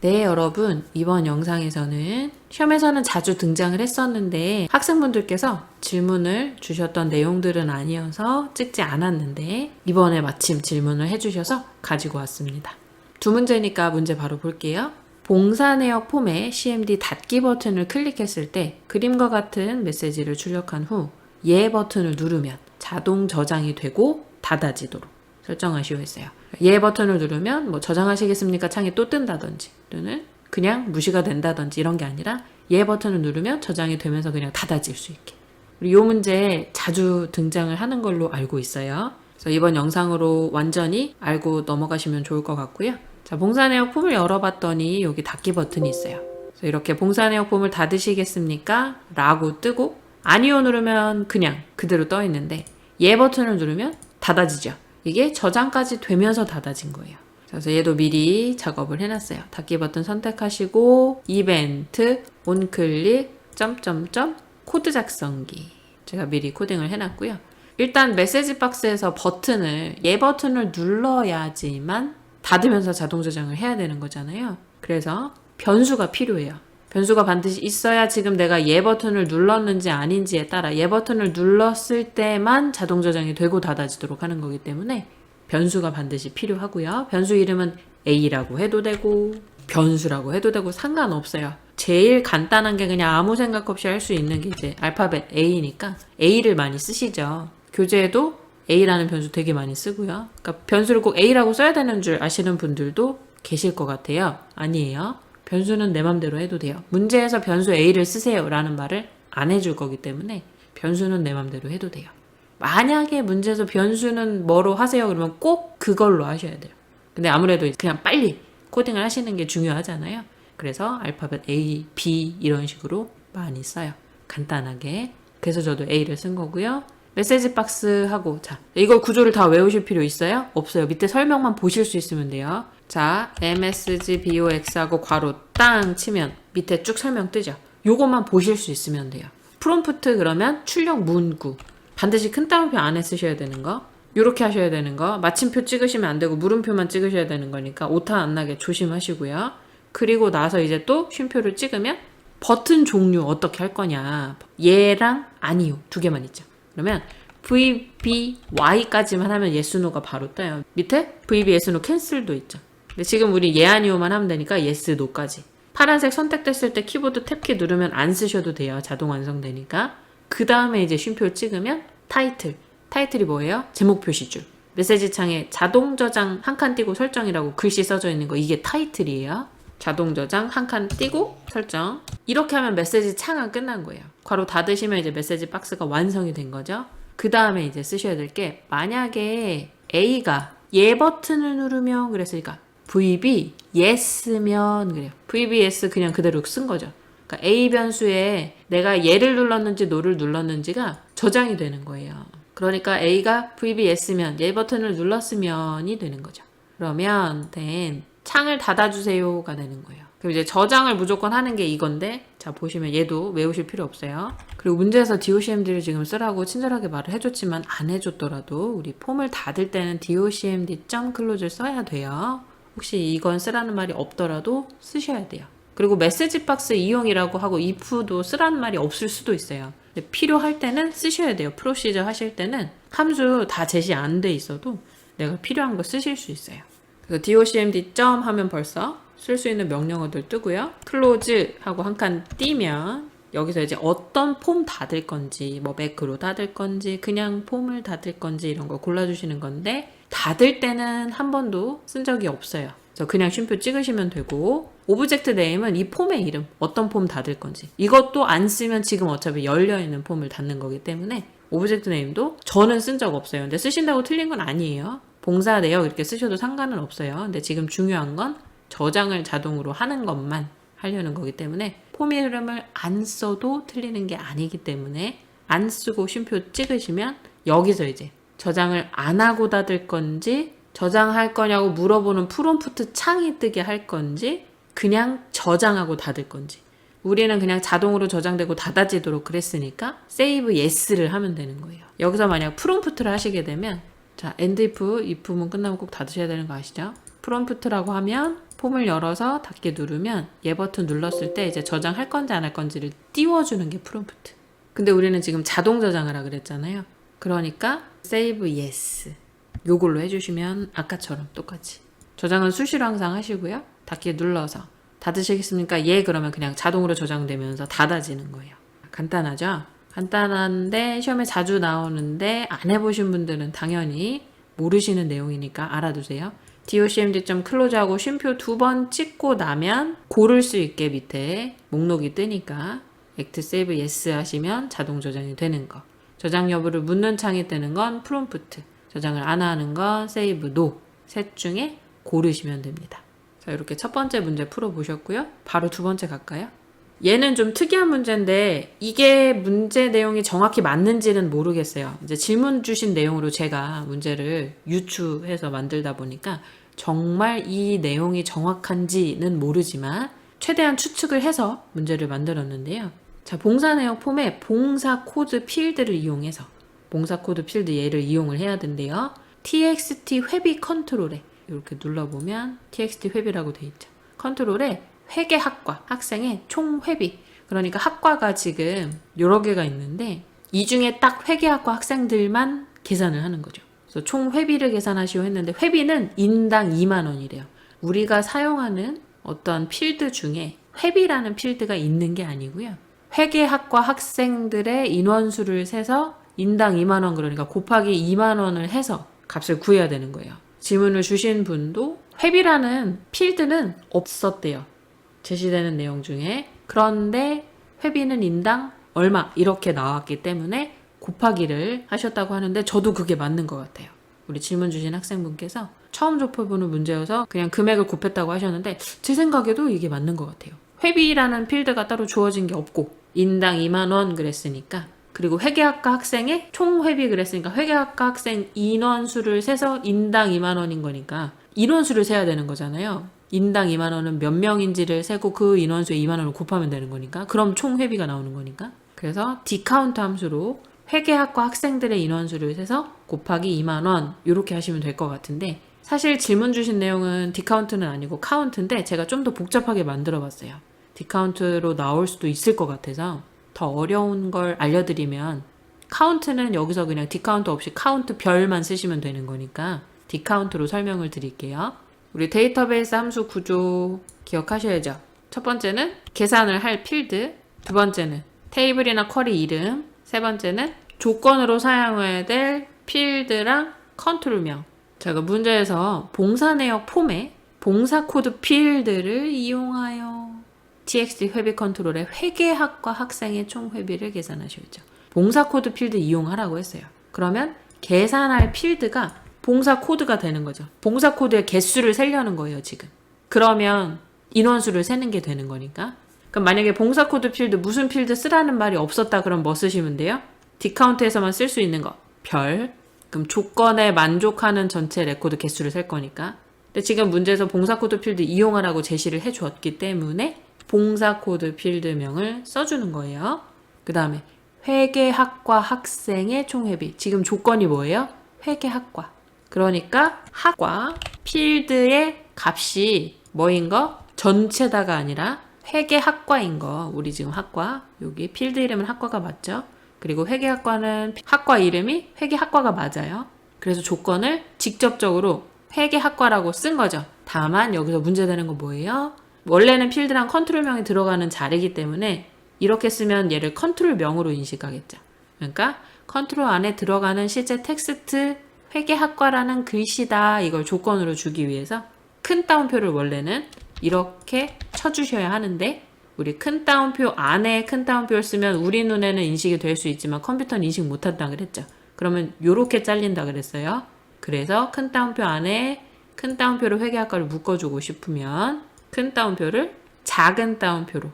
네, 여러분, 이번 영상에서는 시험에서는 자주 등장을 했었는데 학생분들께서 질문을 주셨던 내용들은 아니어서 찍지 않았는데 이번에 마침 질문을 해주셔서 가지고 왔습니다. 두 문제니까 문제 바로 볼게요. 봉사 내역 폼의 CMD 닫기 버튼을 클릭했을 때 그림과 같은 메시지를 출력한 후 예 버튼을 누르면 자동 저장이 되고 닫아지도록 설정하시오 했어요. 예 버튼을 누르면 뭐 저장하시겠습니까? 창이 또 뜬다든지 또는 그냥 무시가 된다든지 이런 게 아니라 예 버튼을 누르면 저장이 되면서 그냥 닫아질 수 있게. 이 문제 자주 등장을 하는 걸로 알고 있어요. 그래서 이번 영상으로 완전히 알고 넘어가시면 좋을 것 같고요. 자, 봉사 내역 폼을 열어봤더니 여기 닫기 버튼이 있어요. 그래서 이렇게 봉사 내역 폼을 닫으시겠습니까? 라고 뜨고 아니요 누르면 그냥 그대로 떠 있는데 예 버튼을 누르면 닫아지죠. 이게 저장까지 되면서 닫아진 거예요. 그래서 얘도 미리 작업을 해놨어요. 닫기 버튼 선택하시고 이벤트 온클릭 점점점 코드 작성기 제가 미리 코딩을 해놨고요. 일단 메시지 박스에서 예 버튼을 눌러야지만 닫으면서 자동 저장을 해야 되는 거잖아요. 그래서 변수가 필요해요. 변수가 반드시 있어야 지금 내가 예 버튼을 눌렀는지 아닌지에 따라 예 버튼을 눌렀을 때만 자동 저장이 되고 닫아지도록 하는 거기 때문에 변수가 반드시 필요하고요. 변수 이름은 A라고 해도 되고 변수라고 해도 되고 상관없어요. 제일 간단한 게 그냥 아무 생각 없이 할 수 있는 게 이제 알파벳 A니까 A를 많이 쓰시죠. 교재에도 A라는 변수 되게 많이 쓰고요. 그러니까 변수를 꼭 A라고 써야 되는 줄 아시는 분들도 계실 것 같아요. 아니에요. 변수는 내 맘대로 해도 돼요. 문제에서 변수 A를 쓰세요 라는 말을 안 해줄 거기 때문에 변수는 내 맘대로 해도 돼요. 만약에 문제에서 변수는 뭐로 하세요 그러면 꼭 그걸로 하셔야 돼요. 근데 아무래도 그냥 빨리 코딩을 하시는 게 중요하잖아요. 그래서 알파벳 A, B 이런 식으로 많이 써요. 간단하게. 그래서 저도 A를 쓴 거고요. 메시지 박스하고 자 이거 구조를 다 외우실 필요 있어요? 없어요. 밑에 설명만 보실 수 있으면 돼요. 자 msgbox하고 괄호 땅 치면 밑에 쭉 설명 뜨죠. 요것만 보실 수 있으면 돼요. 프롬프트 그러면 출력 문구 반드시 큰 따옴표 안에 쓰셔야 되는 거 요렇게 하셔야 되는 거 마침표 찍으시면 안 되고 물음표만 찍으셔야 되는 거니까 오타 안 나게 조심하시고요. 그리고 나서 이제 또 쉼표를 찍으면 버튼 종류 어떻게 할 거냐 예랑 아니요 두 개만 있죠. 그러면 VBY까지만 하면 yes, no가 바로 떠요. 밑에 VB, yes, no, cancel도 있죠. 근데 지금 우리 예, 아니요만 하면 되니까 yes, no까지. 파란색 선택됐을 때 키보드 탭키 누르면 안 쓰셔도 돼요. 자동 완성되니까. 그 다음에 이제 쉼표 찍으면 타이틀. 타이틀이 뭐예요? 제목 표시줄. 메시지 창에 자동 저장 한 칸 띄고 설정이라고 글씨 써져 있는 거 이게 타이틀이에요. 자동 저장 한 칸 띄고 설정. 이렇게 하면 메시지 창은 끝난 거예요. 괄호 닫으시면 이제 메시지 박스가 완성이 된 거죠. 그 다음에 이제 쓰셔야 될 게 만약에 A가 예 버튼을 누르면 그랬으니까 VB yes면 그래요. VB yes 그냥 그대로 쓴 거죠. 그러니까 A 변수에 내가 예를 눌렀는지 no를 눌렀는지가 저장이 되는 거예요. 그러니까 A가 VB yes면 예 버튼을 눌렀으면이 되는 거죠. 그러면 then 창을 닫아주세요가 되는 거예요. 그럼 이제 저장을 무조건 하는 게 이건데 자 보시면 얘도 외우실 필요 없어요. 그리고 문제에서 docmd를 지금 쓰라고 친절하게 말을 해줬지만 안 해줬더라도 우리 폼을 닫을 때는 docmd.close를 써야 돼요. 혹시 이건 쓰라는 말이 없더라도 쓰셔야 돼요. 그리고 메시지 박스 이용이라고 하고 if도 쓰라는 말이 없을 수도 있어요. 근데 필요할 때는 쓰셔야 돼요. 프로시저 하실 때는 함수 다 제시 안 돼 있어도 내가 필요한 거 쓰실 수 있어요. 그래서 docmd. 하면 벌써 쓸 수 있는 명령어들 뜨고요. close 하고 한 칸 띄면 여기서 이제 어떤 폼 닫을 건지 뭐 매크로 닫을 건지 그냥 폼을 닫을 건지 이런 거 골라주시는 건데 닫을 때는 한 번도 쓴 적이 없어요. 그래서 그냥 쉼표 찍으시면 되고 오브젝트 네임은 이 폼의 이름 어떤 폼 닫을 건지 이것도 안 쓰면 지금 어차피 열려있는 폼을 닫는 거기 때문에 오브젝트 네임도 저는 쓴 적 없어요. 근데 쓰신다고 틀린 건 아니에요. 봉사 내역 이렇게 쓰셔도 상관은 없어요. 근데 지금 중요한 건 저장을 자동으로 하는 것만 하려는 거기 때문에 폼 이름을 안 써도 틀리는 게 아니기 때문에 안 쓰고 쉼표 찍으시면 여기서 이제 저장을 안 하고 닫을 건지 저장할 거냐고 물어보는 프롬프트 창이 뜨게 할 건지 그냥 저장하고 닫을 건지 우리는 그냥 자동으로 저장되고 닫아지도록 그랬으니까 save yes를 하면 되는 거예요. 여기서 만약 프롬프트를 하시게 되면 자 end if문 끝나면 꼭 닫으셔야 되는 거 아시죠? 프롬프트라고 하면 폼을 열어서 닫게 누르면 얘 버튼 눌렀을 때 이제 저장할 건지 안 할 건지를 띄워주는 게 프롬프트. 근데 우리는 지금 자동 저장을 하라 그랬잖아요. 그러니까 save yes 요걸로 해주시면 아까처럼 똑같이 저장은 수시로 항상 하시고요. 닫기 눌러서 닫으시겠습니까? 예, 그러면 그냥 자동으로 저장되면서 닫아지는 거예요. 간단하죠? 간단한데 시험에 자주 나오는데 안 해보신 분들은 당연히 모르시는 내용이니까 알아두세요. docmd.close하고 쉼표 2번 찍고 나면 고를 수 있게 밑에 목록이 뜨니까 act save yes 하시면 자동 저장이 되는 거. 저장 여부를 묻는 창이 뜨는 건 프롬프트. 저장을 안 하는 건 save no. 셋 중에 고르시면 됩니다. 자, 이렇게 첫 번째 문제 풀어보셨고요. 바로 두 번째 갈까요? 얘는 좀 특이한 문제인데 이게 문제 내용이 정확히 맞는지는 모르겠어요. 이제 질문 주신 내용으로 제가 문제를 유추해서 만들다 보니까 정말 이 내용이 정확한지는 모르지만 최대한 추측을 해서 문제를 만들었는데요. 자, 봉사 내용 폼에 봉사 코드 필드를 이용해서 봉사 코드 필드 얘를 이용을 해야 된대요. txt 회비 컨트롤에 이렇게 눌러보면 txt 회비라고 돼 있죠. 컨트롤에 회계학과 학생의 총 회비, 그러니까 학과가 지금 여러 개가 있는데 이 중에 딱 회계학과 학생들만 계산을 하는 거죠. 그래서 총 회비를 계산하시오 했는데 회비는 인당 2만 원이래요. 우리가 사용하는 어떤 필드 중에 회비라는 필드가 있는 게 아니고요. 회계학과 학생들의 인원수를 세서 인당 2만 원, 그러니까 곱하기 2만 원을 해서 값을 구해야 되는 거예요. 질문을 주신 분도 회비라는 필드는 없었대요. 제시되는 내용 중에. 그런데 회비는 인당 얼마 이렇게 나왔기 때문에 곱하기를 하셨다고 하는데 저도 그게 맞는 것 같아요. 우리 질문 주신 학생분께서 처음 접해보는 문제여서 그냥 금액을 곱했다고 하셨는데 제 생각에도 이게 맞는 것 같아요. 회비라는 필드가 따로 주어진 게 없고 인당 2만 원 그랬으니까, 그리고 회계학과 학생의 총 회비 그랬으니까 회계학과 학생 인원수를 세서 인당 2만 원인 거니까 인원수를 세야 되는 거잖아요. 인당 2만 원은 몇 명인지를 세고 그 인원수에 2만 원을 곱하면 되는 거니까, 그럼 총 회비가 나오는 거니까. 그래서 dcount 함수로 회계학과 학생들의 인원수를 세서 곱하기 2만 원 이렇게 하시면 될 것 같은데, 사실 질문 주신 내용은 dcount는 아니고 count인데 제가 좀 더 복잡하게 만들어 봤어요. dcount로 나올 수도 있을 것 같아서 더 어려운 걸 알려드리면, count는 여기서 그냥 dcount 없이 count 별만 쓰시면 되는 거니까 dcount로 설명을 드릴게요. 우리 데이터베이스 함수 구조 기억하셔야죠. 첫 번째는 계산을 할 필드, 두 번째는 테이블이나 쿼리 이름, 세 번째는 조건으로 사용해야 될 필드랑 컨트롤명. 제가 문제에서 봉사 내역 폼에 봉사 코드 필드를 이용하여 txt 회비 컨트롤에 회계학과 학생의 총 회비를 계산하셔야죠. 봉사 코드 필드 이용하라고 했어요. 그러면 계산할 필드가 봉사 코드가 되는 거죠. 봉사 코드의 개수를 세려는 거예요, 지금. 그러면 인원수를 세는 게 되는 거니까. 그럼 만약에 봉사 코드 필드 무슨 필드 쓰라는 말이 없었다 그럼 뭐 쓰시면 돼요? dcount에서만 쓸 수 있는 거 별. 그럼 조건에 만족하는 전체 레코드 개수를 셀 거니까. 근데 지금 문제에서 봉사 코드 필드 이용하라고 제시를 해주었기 때문에 봉사 코드 필드명을 써주는 거예요. 그 다음에 회계학과 학생의 총회비. 지금 조건이 뭐예요? 회계학과. 그러니까 학과 필드의 값이 뭐인 거? 전체다가 아니라 회계학과인 거. 우리 지금 학과, 여기 필드 이름은 학과가 맞죠? 그리고 회계학과는 학과 이름이 회계학과가 맞아요. 그래서 조건을 직접적으로 회계학과라고 쓴 거죠. 다만 여기서 문제되는 건 뭐예요? 원래는 필드랑 컨트롤명이 들어가는 자리이기 때문에 이렇게 쓰면 얘를 컨트롤명으로 인식하겠죠. 그러니까 컨트롤 안에 들어가는 실제 텍스트 회계학과라는 글씨다, 이걸 조건으로 주기 위해서 큰 따옴표를 원래는 이렇게 쳐주셔야 하는데, 우리 큰 따옴표 안에 큰 따옴표를 쓰면 우리 눈에는 인식이 될 수 있지만 컴퓨터는 인식 못한다 그랬죠. 그러면 요렇게 잘린다 그랬어요. 그래서 큰 따옴표 안에 큰 따옴표로 회계학과를 묶어주고 싶으면 큰 따옴표를 작은 따옴표로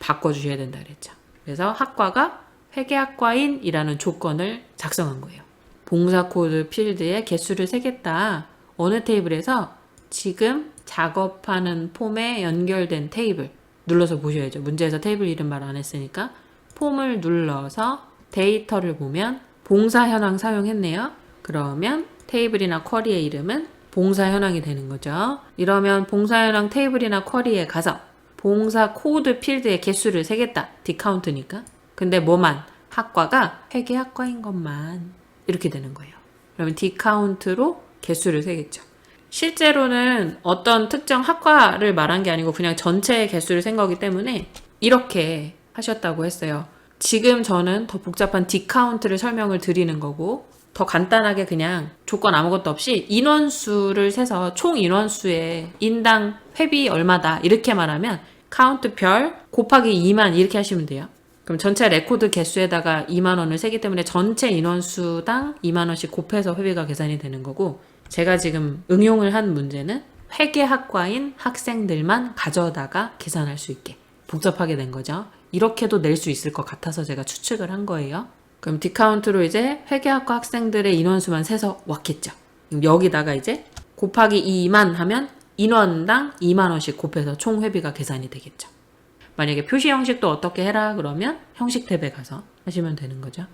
바꿔주셔야 된다 그랬죠. 그래서 학과가 회계학과인 이라는 조건을 작성한 거예요. 봉사 코드 필드에 개수를 세겠다. 어느 테이블에서 지금 작업하는 폼에 연결된 테이블 눌러서 보셔야죠. 문제에서 테이블 이름 말 안 했으니까 폼을 눌러서 데이터를 보면 봉사 현황 사용했네요. 그러면 테이블이나 쿼리의 이름은 봉사 현황이 되는 거죠. 이러면 봉사 현황 테이블이나 쿼리에 가서 봉사 코드 필드의 개수를 세겠다. 디카운트니까. 근데 뭐만? 학과가 회계학과인 것만 이렇게 되는 거예요. 그러면 디카운트로 개수를 세겠죠. 실제로는 어떤 특정 학과를 말한 게 아니고 그냥 전체 개수를 센 거기 때문에 이렇게 하셨다고 했어요. 지금 저는 더 복잡한 디카운트를 설명을 드리는 거고 더 간단하게 그냥 조건 아무것도 없이 인원수를 세서 총 인원수에 인당 회비 얼마다 이렇게 말하면 카운트 별 곱하기 2만 이렇게 하시면 돼요. 그럼 전체 레코드 개수에다가 2만 원을 세기 때문에 전체 인원수당 2만 원씩 곱해서 회비가 계산이 되는 거고 제가 지금 응용을 한 문제는 회계학과인 학생들만 가져다가 계산할 수 있게 복잡하게 된 거죠. 이렇게도 낼 수 있을 것 같아서 제가 추측을 한 거예요. 그럼 디카운트로 이제 회계학과 학생들의 인원수만 세서 왔겠죠. 그럼 여기다가 이제 곱하기 2만 하면 인원당 2만 원씩 곱해서 총 회비가 계산이 되겠죠. 만약에 표시 형식도 어떻게 해라 그러면 형식 탭에 가서 하시면 되는 거죠.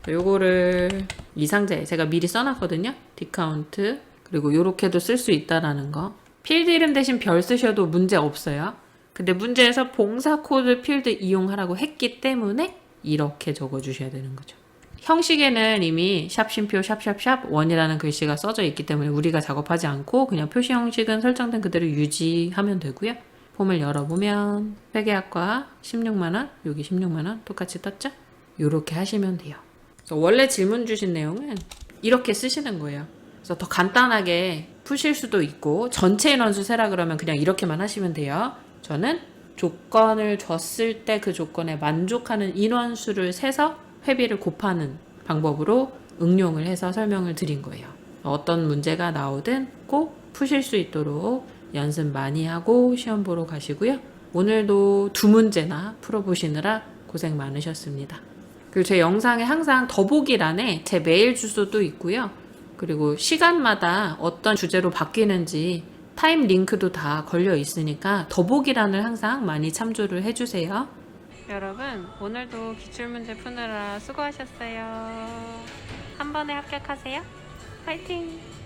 요거를 이 상자에 제가 미리 써놨거든요. 디카운트 그리고 요렇게도 쓸 수 있다라는 거. 필드 이름 대신 별 쓰셔도 문제 없어요. 근데 문제에서 봉사 코드 필드 이용하라고 했기 때문에 이렇게 적어주셔야 되는 거죠. 형식에는 이미 샵심표 샵샵샵 원이라는 글씨가 써져 있기 때문에 우리가 작업하지 않고 그냥 표시 형식은 설정된 그대로 유지하면 되고요. 폼을 열어보면 회계학과 16만원 여기 16만원 똑같이 떴죠? 요렇게 하시면 돼요. 원래 질문 주신 내용은 이렇게 쓰시는 거예요. 그래서 더 간단하게 푸실 수도 있고 전체 인원수 세라 그러면 그냥 이렇게만 하시면 돼요. 저는 조건을 줬을 때 그 조건에 만족하는 인원수를 세서 회비를 곱하는 방법으로 응용을 해서 설명을 드린 거예요. 어떤 문제가 나오든 꼭 푸실 수 있도록 연습 많이 하고 시험 보러 가시고요. 오늘도 2문제나 풀어보시느라 고생 많으셨습니다. 그리고 제 영상에 항상 더보기란에 제 메일 주소도 있고요. 그리고 시간마다 어떤 주제로 바뀌는지 타임 링크도 다 걸려 있으니까 더보기란을 항상 많이 참조를 해주세요. 여러분 오늘도 기출문제 푸느라 수고하셨어요. 한 번에 합격하세요. 파이팅!